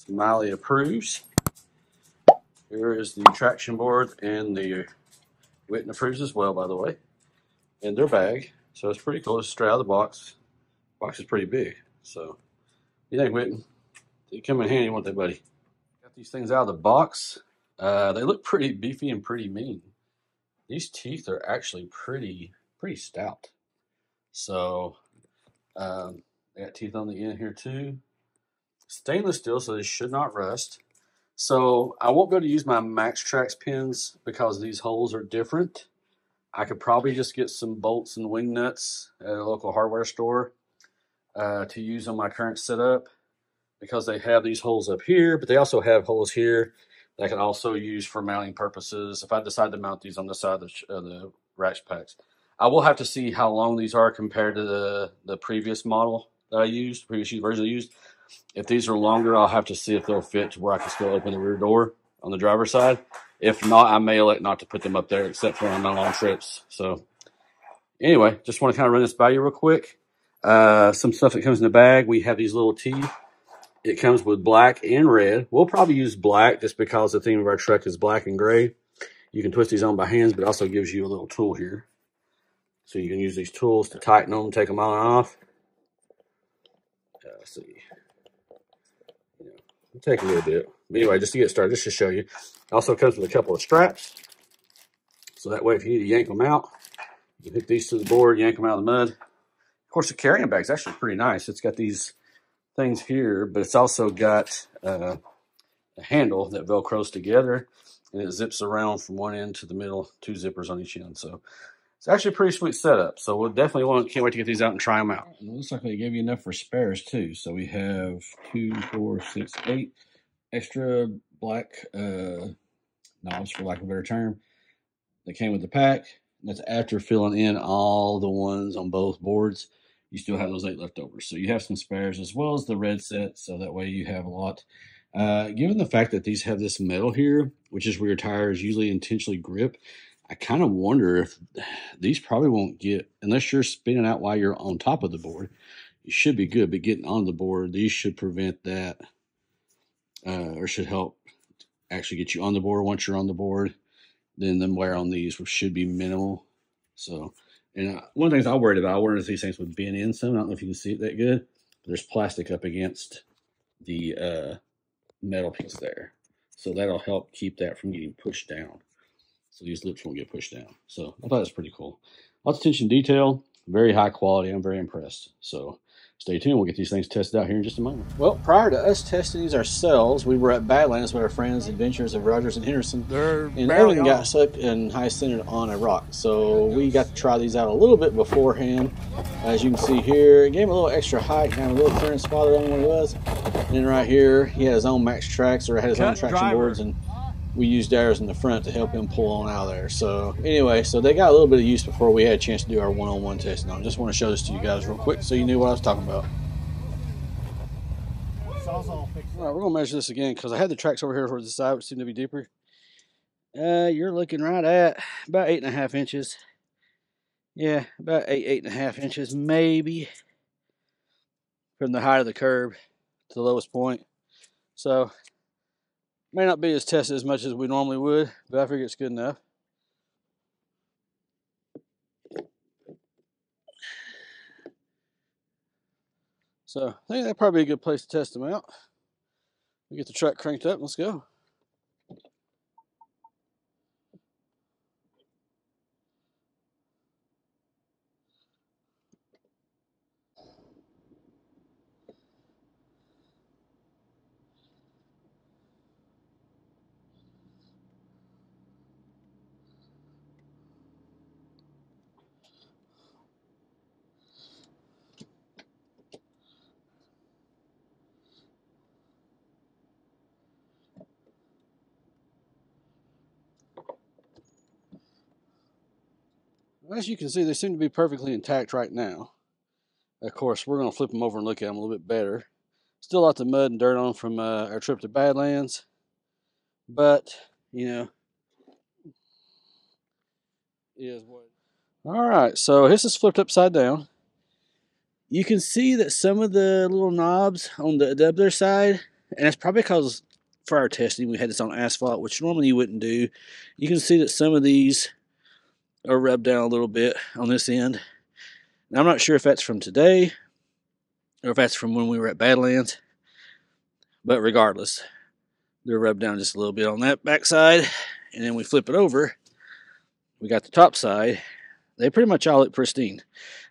Smiley approves. Here is the traction board, and the Witten approves as well, by the way, in their bag. So it's pretty cool. It's straight out of the box. The box is pretty big. So, what do you think, Witten? They come in handy, won't they, buddy? Got these things out of the box. They look pretty beefy and pretty mean. These teeth are actually pretty stout. So, they got teeth on the end here too. Stainless steel, so they should not rust. So I won't be able to use my Max-Trax pins because these holes are different. I could probably just get some bolts and wing nuts at a local hardware store to use on my current setup, because they have these holes up here, but they also have holes here that I can also use for mounting purposes if I decide to mount these on the side of the ratchet packs. I will have to see how long these are compared to the previous model that I used, previous version I used. If these are longer, I'll have to see if they'll fit to where I can still open the rear door on the driver's side. If not, I may elect not to put them up there except for on my long trips. So anyway, just want to kind of run this by you real quick. Some stuff that comes in the bag. We have these little teeth. It comes with black and red. We'll probably use black just because the theme of our truck is black and gray. You can twist these on by hands, but it also gives you a little tool here. So you can use these tools to tighten them, take them on and off. Let's see. It'll take a little bit. But anyway, just to get started, just to show you. It also comes with a couple of straps. So that way, if you need to yank them out, you can hook these to the board, yank them out of the mud. Of course, the carrying bag's actually pretty nice. It's got these things here, but it's also got a handle that velcros together, and it zips around from one end to the middle, 2 zippers on each end. So it's actually a pretty sweet setup. So we'll definitely can't wait to get these out and try them out. And it looks like they gave you enough for spares too. So we have 2, 4, 6, 8 extra black knobs, for lack of a better term, that came with the pack. That's after filling in all the ones on both boards. You still have those 8 left over. So you have some spares as well as the red set, so that way you have a lot. Given the fact that these have this metal here, which is where your tires usually intentionally grip, I kind of wonder if these probably won't get, unless you're spinning out while you're on top of the board, you should be good, but getting on the board, these should prevent that, or should help actually get you on the board. Once you're on the board, then the wear on these should be minimal. So, and one of the things I worried about, I wondered if these things would bend in some. I don't know if you can see it that good. There's plastic up against the metal piece there. So that'll help keep that from getting pushed down. So these lips won't get pushed down. So I thought it was pretty cool. Lots of attention to detail, very high quality. I'm very impressed. So stay tuned. We'll get these things tested out here in just a moment. Well, prior to us testing these ourselves, we were at Badlands with our friends, Adventures of Rogers and Henderson. And Evan got stuck and high-centered on a rock. So we got to try these out a little bit beforehand. As you can see here, it gave him a little extra height, kind of a little clearance spot on where he was. And then right here, he had his own Max-Trax, or had his own traction boards, and we used ours in the front to help him pull on out of there. So anyway, so they got a little bit of use before we had a chance to do our one-on-one testing on. Just want to show this to you guys real quick so you knew what I was talking about. All right, we're going to measure this again because I had the tracks over here towards the side, which seem to be deeper. You're looking right at about 8.5 inches. Yeah, about 8.5 inches, maybe, from the height of the curb to the lowest point. So may not be as tested as much as we normally would, but I figure it's good enough. So I think that'd probably be a good place to test them out. We get the truck cranked up. Let's go. As you can see, they seem to be perfectly intact right now. Of course, we're going to flip them over and look at them a little bit better. Still lots of mud and dirt on them from our trip to Badlands. But, you know, it is what. All right, so this is flipped upside down. You can see that some of the little knobs on the other side And it's probably because for our testing, we had this on asphalt, which normally you wouldn't do. You can see that some of these are rubbed down a little bit on this end. Now, I'm not sure if that's from today or if that's from when we were at Badlands, but regardless, they're rubbed down just a little bit on that backside. And then we flip it over, we got the top side. They pretty much all look pristine.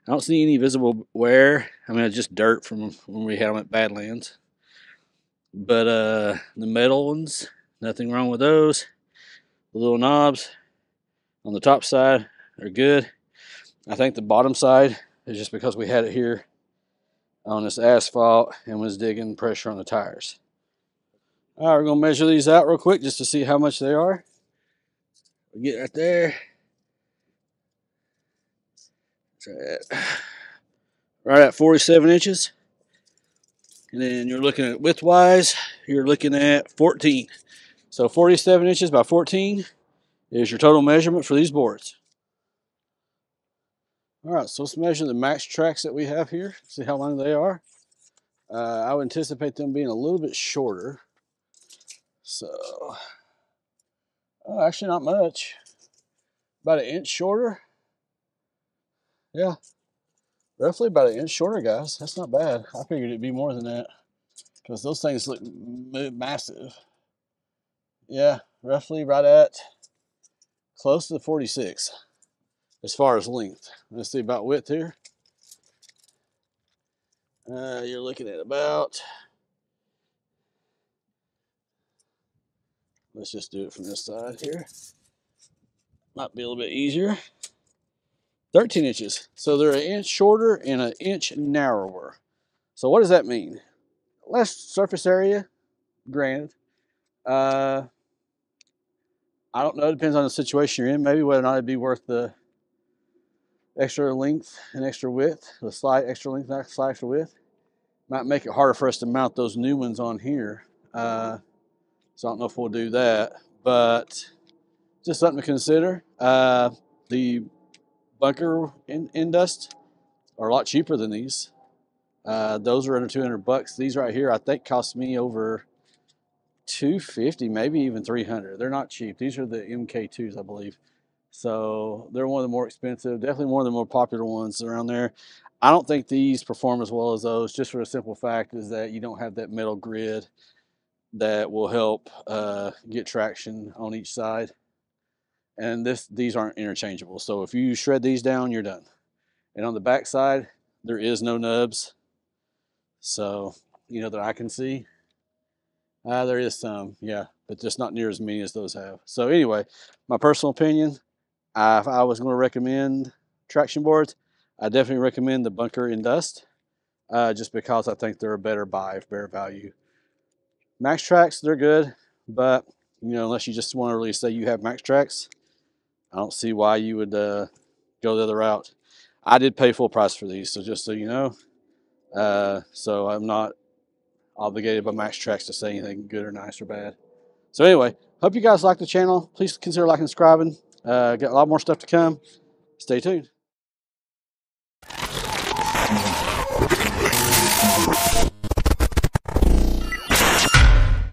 I don't see any visible wear. I mean, it's just dirt from when we had them at Badlands. But the metal ones, nothing wrong with those. The little knobs on the top side are good. I think the bottom side is just because we had it here on this asphalt and was digging pressure on the tires. All right, we're gonna measure these out real quick just to see how much they are. We get right there. Right at 47 inches. And then you're looking at width-wise, you're looking at 14. So 47 inches by 14 is your total measurement for these boards. All right, so let's measure the max tracks that we have here, see how long they are. I would anticipate them being a little bit shorter. So, actually not much. About 1 inch shorter. Yeah, roughly about 1 inch shorter, guys. That's not bad. I figured it'd be more than that because those things look massive. Yeah, roughly right at close to the 46 as far as length. Let's see about width here. You're looking at about, let's just do it from this side here. Might be a little bit easier. 13 inches. So they're 1 inch shorter and 1 inch narrower. So what does that mean? Less surface area, granted. I don't know. It depends on the situation you're in. Maybe whether or not it'd be worth the extra length and extra width, the slight extra length and slight extra width. Might make it harder for us to mount those new ones on here. So I don't know if we'll do that, but just something to consider. The bunker Indust are a lot cheaper than these. Those are under 200 bucks. These right here, I think, cost me over 250, maybe even 300. They're not cheap. These are the MK2s, I believe. So they're one of the more expensive, definitely one of the more popular ones around there. I don't think these perform as well as those, just for the simple fact is that you don't have that metal grid that will help get traction on each side. And these aren't interchangeable. So if you shred these down, you're done. And on the back side, there is no nubs. So, you know, that I can see. There is some, yeah, but just not near as many as those have. So anyway, my personal opinion, if I was going to recommend traction boards, I definitely recommend the Bunker Indust, just because I think they're a better buy, better value. Max Tracks, they're good, but you know, unless you just want to really say you have Max Tracks, I don't see why you would go the other route. I did pay full price for these, so just so you know. So I'm not obligated by Max Tracks to say anything good or nice or bad. So anyway, hope you guys like the channel. Please consider liking and subscribing. Got a lot more stuff to come. Stay tuned.